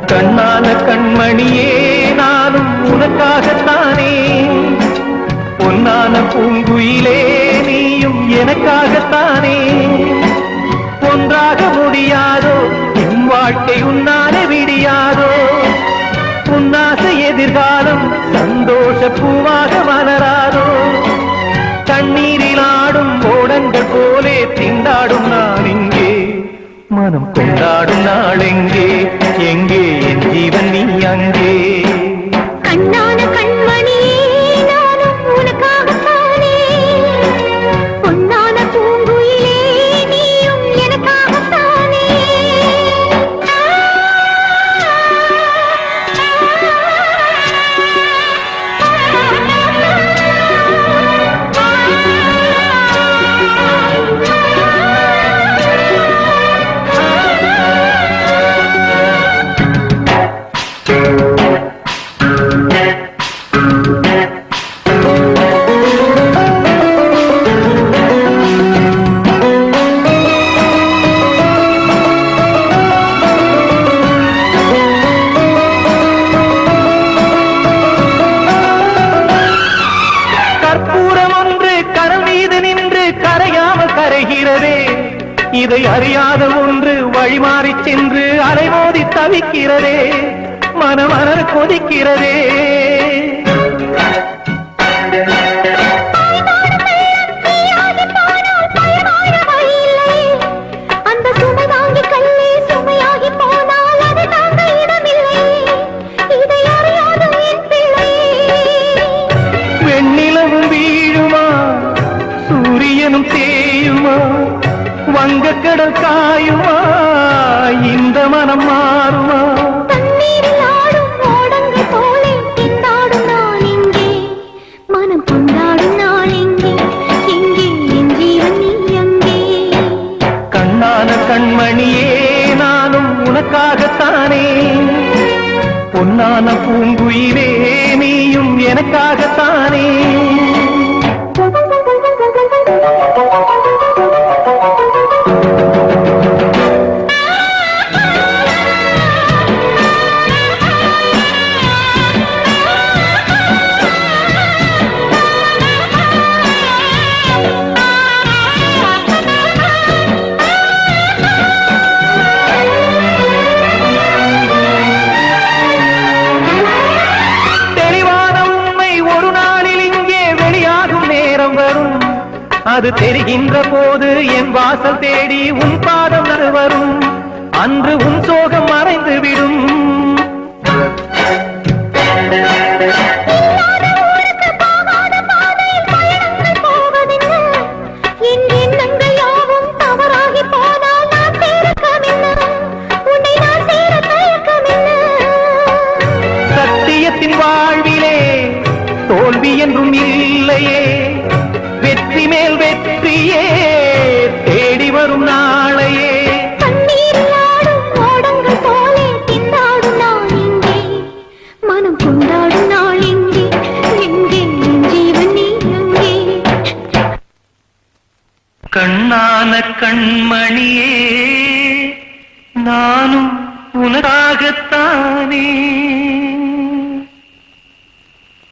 கண்ணான கண்மணியே நானும் உனக்காகத்தானே, பொன்னான பூங்குயிலே நீயும் எனக்காகத்தானே. ஒன்றாக முடியாதோ என் வாழ்க்கை உன்னாலே விடியாதோ, உன்னாசை எதிர்காலம் சந்தோஷ பூவாக மலராதோ. தண்ணீரில் ஆடும் ஓடங்கள் போலே திண்டாடும் நான் இங்கே, மனம் கொண்டாடும் நாள் எங்கே, எங்கே என் ஜீவன் நீ அங்கே. கண்ணான கண்மணியே நானும் உனக்காகத்தானே, பொன்னான பூங்குயிலே நீயும் எனக்காகத்தானே. இதை அறியாத ஒன்று வழிமாறி சென்று அலைமோதி தவிக்கிறதே, மனமலர் கொதிக்கிறதே. வெண்ணிலவும் வீழுமா, சூரியனும் தேயுமா, வங்கக்கடல் காயுமா, இந்த மனம் மாறுமா. தண்ணீரில் ஆடும் ஓடங்கள் போலே திண்டாடும் நான் இங்கே, மனம் கொண்டாடும் நாள் எங்கே, எங்கே என் ஜீவன் நீ அங்கே. கண்ணான கண்மணியே நானும் உனக்காகத்தானே, பொன்னான பூங்குயிலே நீயும் எனக்காகத்தானே. அது தெரிகின்ற போது என் வாசல் தேடி உன் பாதம் வரும், அன்று உன் சோகம் மறைந்து விடும். சத்தியத்தின் வாழ்விலே தோல்வி என்றும் இல்லையே, வெற்றி மேல் வெற்றியே தேடி வரும் நாளையே. தண்ணீரில் ஆடும் ஓடங்கள் போலே திண்டாடும் நான் இங்கே, மனம் கொண்டாடும் நாள் எங்கே, எங்கே என் ஜீவன் நீ அங்கே. கண்ணான கண்மணியே நானும் உனக்காகத்தானே.